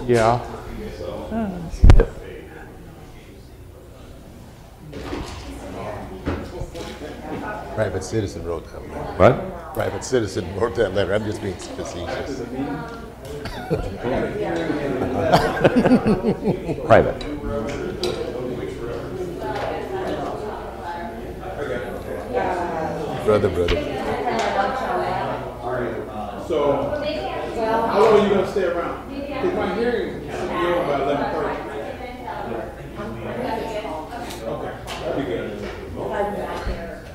Yeah. Private citizen wrote that letter. What? Private citizen wrote that letter. I'm just being facetious. Private. Brother. So, how long are you going to stay around? Because my hearing should be over by 11:30. Okay, that'd be good.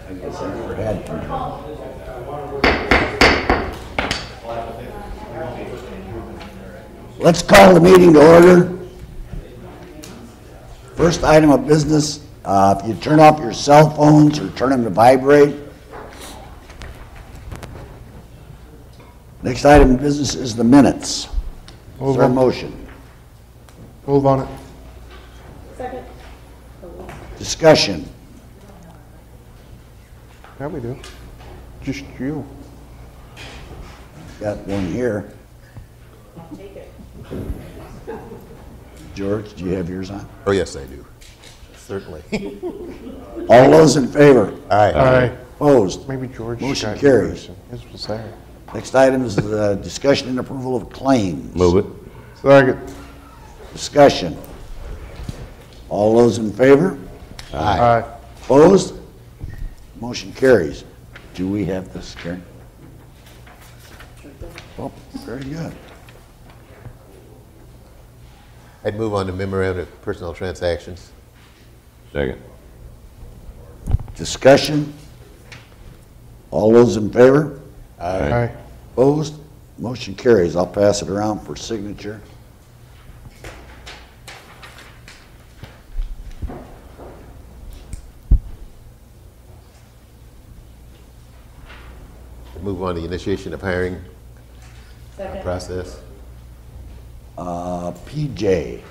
I guess I never had to. Let's call the meeting to order. First item of business, if you turn off your cell phones or turn them to vibrate. Next item of business is the minutes. Is there a motion? Move on it. Second. Discussion. Yeah, we do. Just you. Got one here. I'll take it. George, do you have yours on? Oh, yes, I do. Certainly. All those in favor? Aye. Aye. Opposed? Maybe George Motion got carries. yours. His was there. Next item is the discussion and approval of claims. Move it. Second. Discussion. All those in favor? Aye. Opposed? Motion carries. Do we have this, Karen? Oh, very good. I'd move on to memorandum of personal transactions. Second. Discussion. All those in favor? Aye. Opposed? Motion carries. I'll pass it around for signature. Move on to the initiation of hiring Second. process. PJ,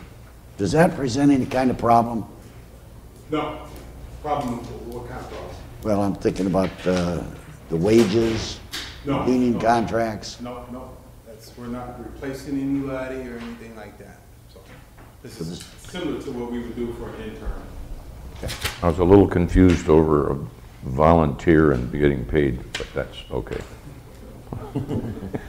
does that present any kind of problem? No. Problem, what kind of problem? Well, I'm thinking about the wages, No, union no. contracts. No, we're not replacing anybody or anything like that. So, this is similar to what we would do for an intern. I was a little confused over a volunteer and getting paid, but that's okay.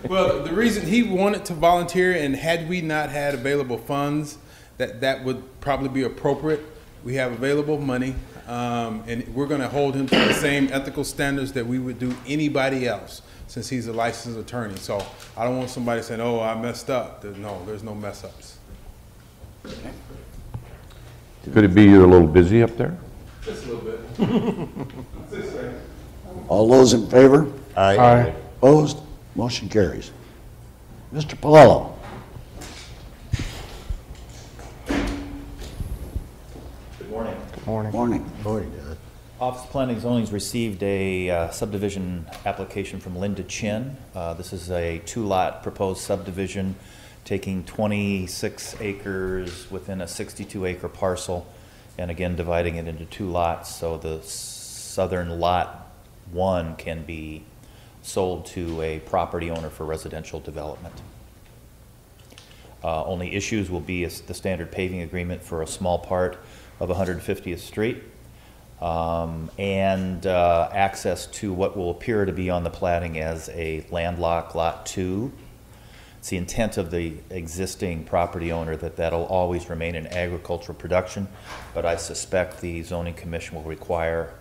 Well, the reason he wanted to volunteer, and had we not had available funds, that would probably be appropriate. We have available money, and we're going to hold him to the same ethical standards that we would do anybody else, since he's a licensed attorney. So I don't want somebody saying, "Oh, I messed up." There's no mess ups. Could it be you're a little busy up there? Just a little bit. All those in favor? Aye. Aye. Opposed? Motion carries. Mr. Palello. Good morning. Morning. Morning. Morning, John. Office of Planning and Zoning has received a subdivision application from Linda Chin. This is a two-lot proposed subdivision taking 26 acres within a 62-acre parcel, and again dividing it into two lots, so the southern lot 1 can be sold to a property owner for residential development. Only issues will be the standard paving agreement for a small part of 150th Street, and access to what will appear to be on the platting as a landlocked Lot 2. It's the intent of the existing property owner that that'll always remain in agricultural production, but I suspect the zoning commission will require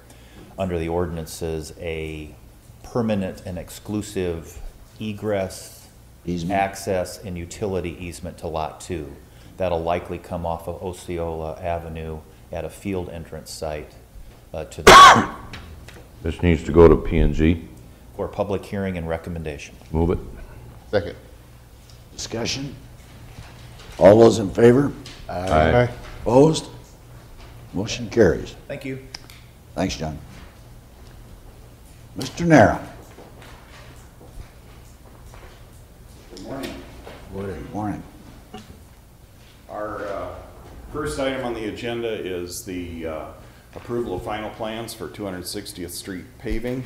under the ordinances a permanent and exclusive egress, Easement. access, and utility easement to Lot 2. That'll likely come off of Osceola Avenue at a field entrance site to the This needs to go to P&Z. for public hearing and recommendation. Move it. Second. Discussion. All those in favor? Aye. Opposed? Motion carries. Thank you. Thanks, John. Mr. Nara. Good morning. Morning. Our first item on the agenda is the approval of final plans for 260th Street paving.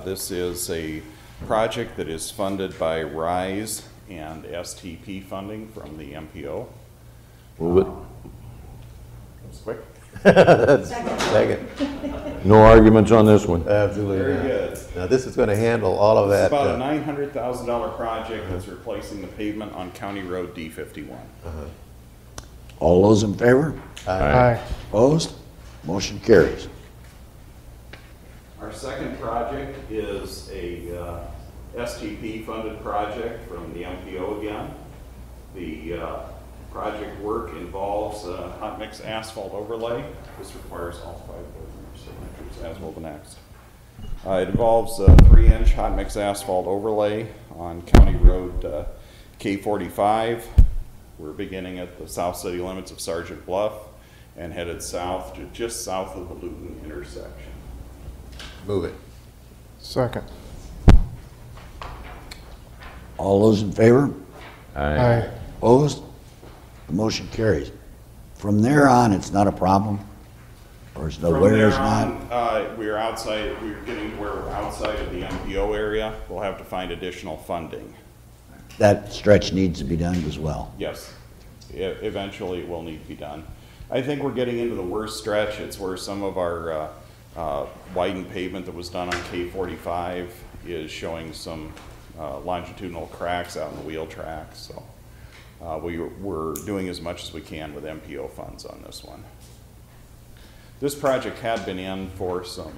This is a project that is funded by RISE and STP funding from the MPO. Move it. That was quick. Second. No arguments on this one. Absolutely. Very not. good. Now, this is going to handle all of It's that. about a $900,000 project that's replacing the pavement on County Road D51. All those in favor? Aye. Opposed? Motion carries. Our second project is a STP funded project from the MPO again. The project work involves hot mix asphalt overlay. This requires all 5 board member signatures, as will the next. It involves a 3-inch hot mix asphalt overlay on County Road K45. We're beginning at the south city limits of Sergeant Bluff and headed south to just south of the Luton intersection. Move it. Second. All those in favor? Aye. Opposed? The motion carries. From there on, it's not a problem? Or is the From where there it's not? on, we're getting to where we're outside of the MPO area. We'll have to find additional funding. That stretch needs to be done as well. Yes, eventually it will need to be done. I think we're getting into the worst stretch. It's where some of our widened pavement that was done on K45 is showing some longitudinal cracks out in the wheel tracks. So we're doing as much as we can with MPO funds on this one. This project had been in for some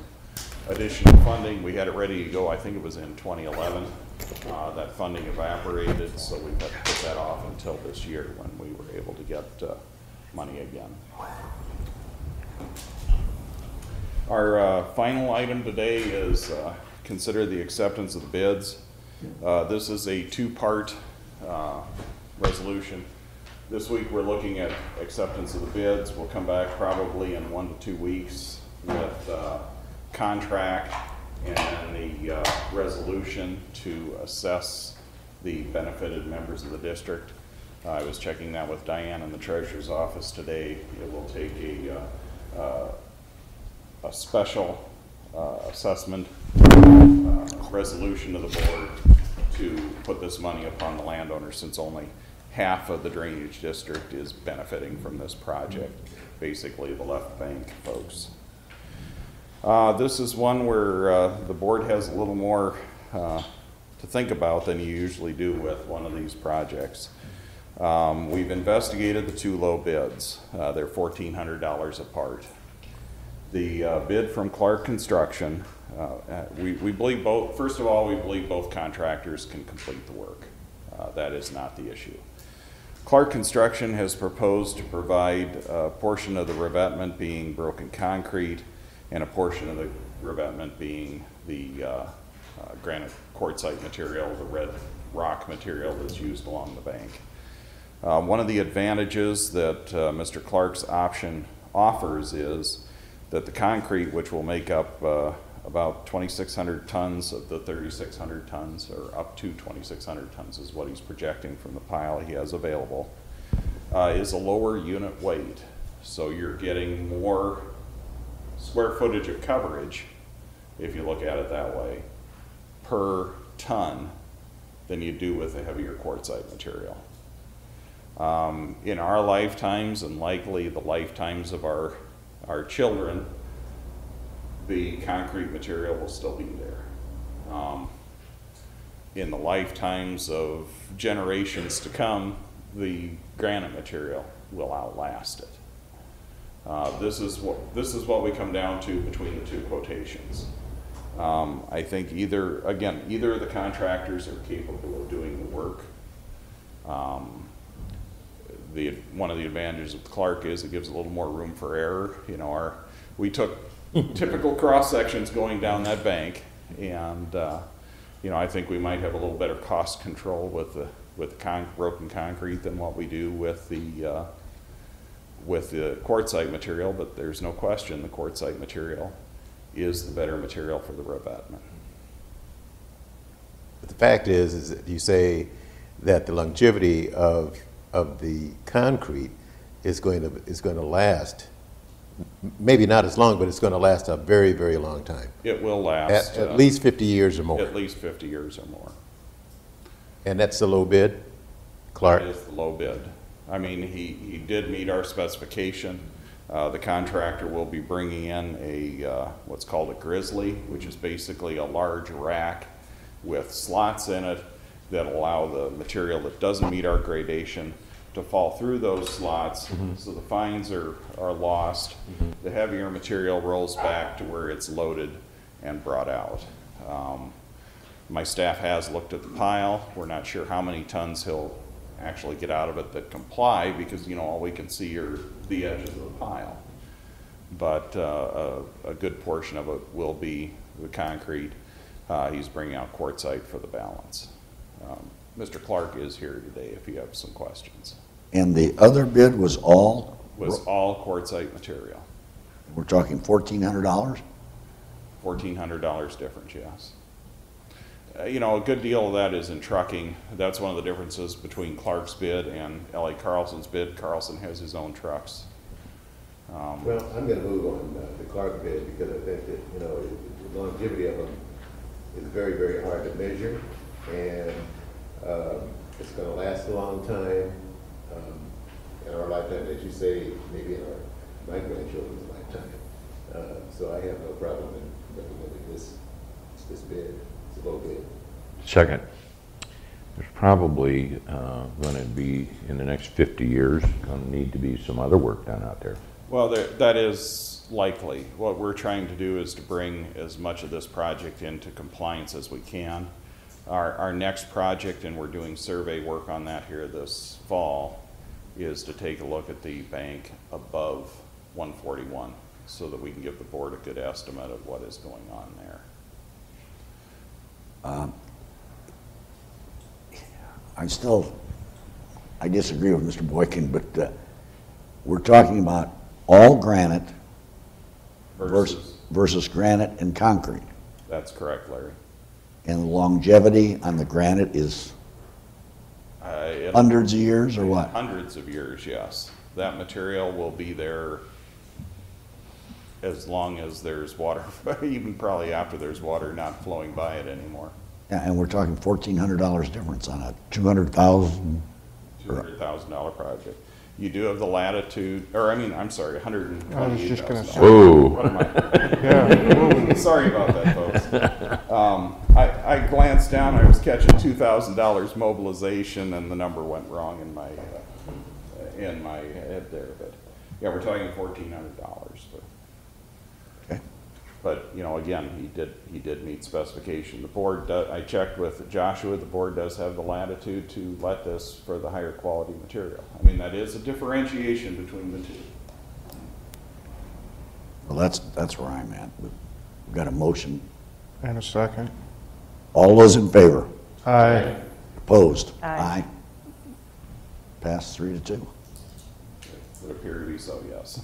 additional funding. We had it ready to go, I think it was in 2011. That funding evaporated, so we had to put that off until this year when we were able to get money again. Our final item today is consider the acceptance of the bids. This is a 2-part resolution. This week we're looking at acceptance of the bids. We'll come back probably in 1 to 2 weeks with contract and the resolution to assess the benefited members of the district. I was checking that with Diane in the treasurer's office today. It will take a special assessment resolution to the board to put this money upon the landowner, since only half of the drainage district is benefiting from this project, basically the left bank folks. This is one where the board has a little more to think about than you usually do with one of these projects. We've investigated the 2 low bids. They're $1,400 apart. The bid from Clark Construction, we believe both, first of all, we believe both contractors can complete the work. That is not the issue. Clark Construction has proposed to provide a portion of the revetment being broken concrete and a portion of the revetment being the granite quartzite material, the red rock material that's used along the bank. One of the advantages that Mr. Clark's option offers is that the concrete, which will make up about 2,600 tons of the 3,600 tons, or up to 2,600 tons is what he's projecting from the pile he has available, is a lower unit weight. So you're getting more square footage of coverage, if you look at it that way, per ton than you do with a heavier quartzite material. In our lifetimes, and likely the lifetimes of our children, the concrete material will still be there. In the lifetimes of generations to come, the granite material will outlast it. This is what we come down to between the 2 quotations. I think either of the contractors are capable of doing the work. One of the advantages of Clark is it gives a little more room for error. You know, we took typical cross sections going down that bank, and you know, I think we might have a little better cost control with the broken concrete than what we do with the quartzite material. But there's no question the quartzite material is the better material for the revetment. But the fact is that you say that the longevity of the concrete is going to last maybe not as long, but it's going to last a very, very long time. It will last. At least 50 years or more. At least 50 years or more. And that's the low bid, Clark? That is the low bid. I mean, he did meet our specification. The contractor will be bringing in a, what's called a grizzly, which is basically a large rack with slots in it that allow the material that doesn't meet our gradation to fall through those slots, so the fines are lost. The heavier material rolls back to where it's loaded and brought out. My staff has looked at the pile. We're not sure how many tons he'll actually get out of it that comply, because, you know, all we can see are the edges of the pile. But a good portion of it will be the concrete. He's bringing out quartzite for the balance. Mr. Clark is here today if you have some questions. And the other bid was all? Was all quartzite material. We're talking $1,400? $1,400 difference, yes. You know, a good deal of that is in trucking. That's one of the differences between Clark's bid and L.A. Carlson's bid. Carlson has his own trucks. Well, I'm going to move on the Clark bid, because I think that, you know, the longevity of them is very, very hard to measure, and it's going to last a long time in our lifetime, as you say, maybe in my grandchildren's lifetime. So I have no problem in recommending this bid. It's a low bid. Second. There's probably going to be, in the next 50 years, going to need to be some other work done out there. Well, that is likely. What we're trying to do is to bring as much of this project into compliance as we can. Our next project, and we're doing survey work on that here this fall, is to take a look at the bank above 141, so that we can give the board a good estimate of what is going on there. I disagree with Mr. Boykin, but we're talking about all granite versus granite and concrete. That's correct, Larry. And the longevity on the granite is hundreds of years, or what? Hundreds of years, yes. That material will be there as long as there's water, even probably after there's water not flowing by it anymore. Yeah, and we're talking $1,400 difference on a $200,000. $200,000 project. You do have the latitude, or I'm sorry, $128,000. I was just gonna say. Whoa. What am I? Yeah. Sorry about that, folks. I glanced down, I was catching $2,000 mobilization, and the number went wrong in my head there. But yeah, we're talking $1,400. Okay. But you know, again, he did meet specification. The board, I checked with Joshua. The board does have the latitude to let this for the higher quality material. I mean, that is a differentiation between the two. Well, that's where I'm at. We've got a motion. And a second. All those in favor? Aye. Opposed? Aye. Passed 3-2. It would appear to be so, yes.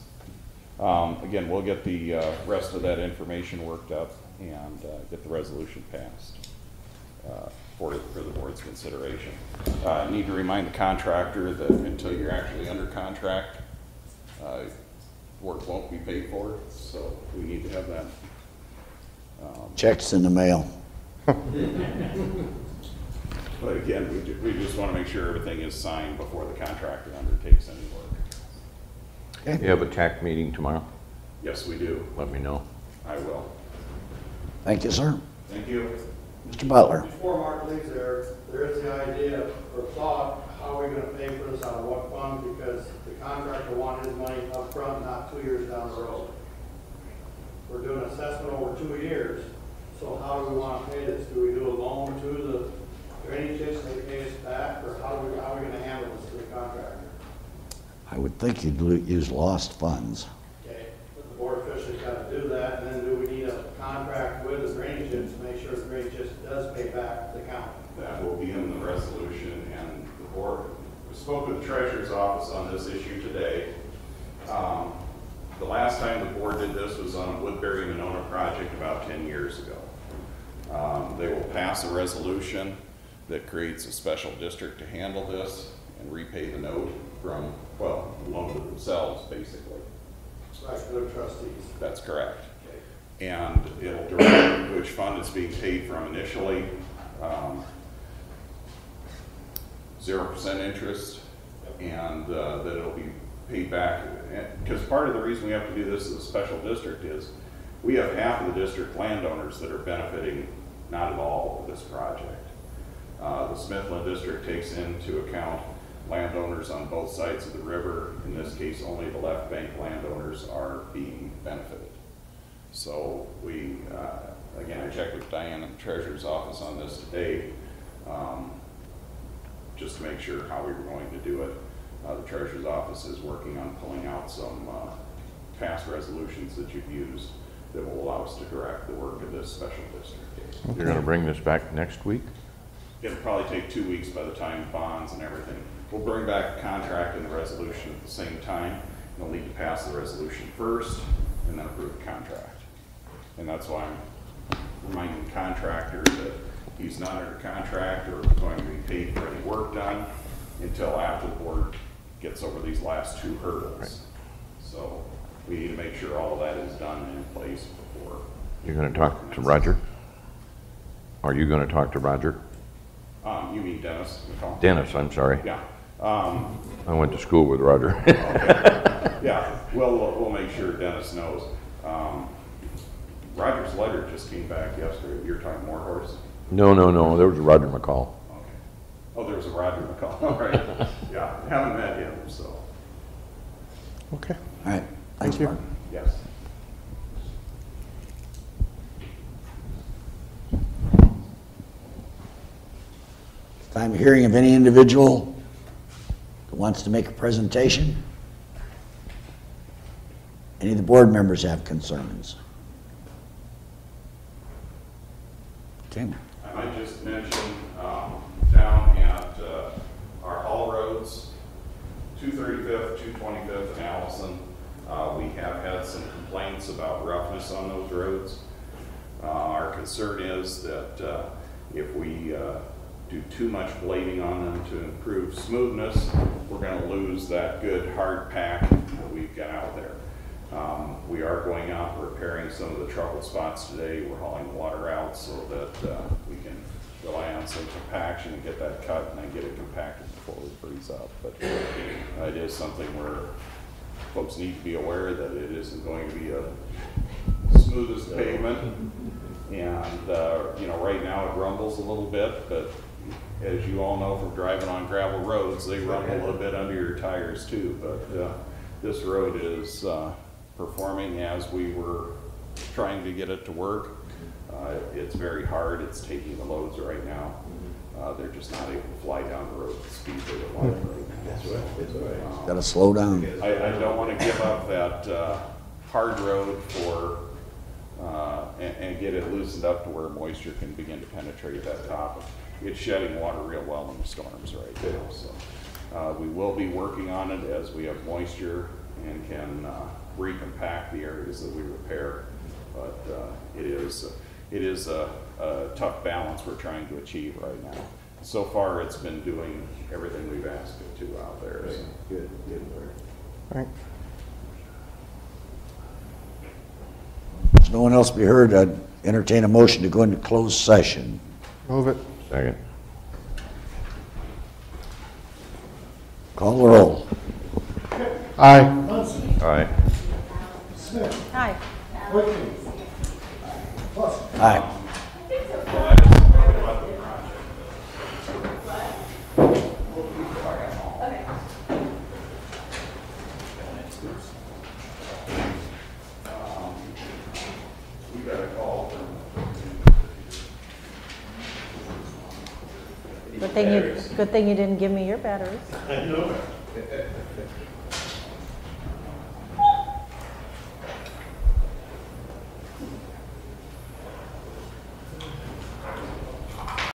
Again, we'll get the rest of that information worked up and get the resolution passed for the board's consideration. Need to remind the contractor that until you're actually under contract, work won't be paid for, so we need to have that. Checks in the mail. But again, we just want to make sure everything is signed before the contractor undertakes any work. You have a TAC meeting tomorrow? Yes, we do. Let me know. I will. Thank you, sir. Thank you. Mr. Butler. Before Mark leaves there is the idea or thought, how are we going to pay for this, out of what fund? Because the contractor wanted his money up front, not 2 years down the road. We're doing an assessment over 2 years, so how do we want to pay this? Do we do a loan to the drainage district, they pay us back, or how are we going to handle this to the contractor? I would think you'd use lost funds. Okay, but the board officially got to do that, and then do we need a contract with the drainage district to make sure the drainage district does pay back the county? That will be in the resolution, and the board, we spoke with the treasurer's office on this issue today. The last time the board did this was on a Woodbury-Monona project about 10 years ago. They will pass a resolution that creates a special district to handle this and repay the note from, well, the loan to themselves, basically. Right, good trustees. That's correct. And it'll direct which fund it's being paid from initially. 0% interest, and that it'll be paid back. Because part of the reason we have to do this as a special district is we have half of the district landowners that are benefiting not at all of this project. The Smithland district takes into account landowners on both sides of the river. In this case, only the left bank landowners are being benefited. So we, again, I checked with Diane in the Treasurer's office on this today, just to make sure how we were going to do it. The Treasurer's office is working on pulling out some past resolutions that you've used that will allow us to direct the work of this special district. You're gonna bring this back next week? It'll probably take 2 weeks by the time bonds and everything. We'll bring back the contract and the resolution at the same time. We'll need to pass the resolution first and then approve the contract. And that's why I'm reminding the contractor that he's not under contract or going to be paid for any work done until after the board gets over these last 2 hurdles. Right. So we need to make sure all of that is done and in place before. You're gonna talk to Roger? Are you gonna talk to Roger? You mean Dennis McCall? Dennis, I'm sorry. Yeah. I went to school with Roger. Okay. Yeah, we'll make sure Dennis knows. Roger's letter just came back yesterday. You're talking more horse? No, there was a Roger McCall. Okay. Oh, there was a Roger McCall, all right. Yeah, haven't met him, so. Okay. All right, thanks, you. Mark. Yes. Time of hearing of any individual who wants to make a presentation. Any of the board members have concerns? Tim? I might just mention down at our haul roads, 235th, 225th, and Allison, we have had some complaints about roughness on those roads. Our concern is that if we do too much blading on them to improve smoothness, we're going to lose that good hard pack that we've got out there. We are going out and repairing some of the trouble spots today. We're hauling water out so that we can rely on some compaction and get that cut and then get it compacted before we freeze up. But it is something where folks need to be aware that it isn't going to be a smooth as pavement. And you know, right now it rumbles a little bit, but as you all know from driving on gravel roads, they rumble a little bit under your tires too. But this road is performing as we were trying to get it to work. It's very hard. It's taking the loads right now. They're just not able to fly down the road at the speed they would like right now. That's right, that's right. Got to slow down. I don't want to give up that hard road for and get it loosened up to where moisture can begin to penetrate that top. It's shedding water real well in the storms right now. So we will be working on it as we have moisture and can recompact the areas that we repair. But it is a tough balance we're trying to achieve right now. So far, it's been doing everything we've asked it to out there. So. Good, good work. Right. If no one else be heard, I'd entertain a motion to go into closed session. Move it. Second. Call the roll. Aye. Aye. Aye. Aye. We got a call from Good thing you didn't give me your batteries. I know.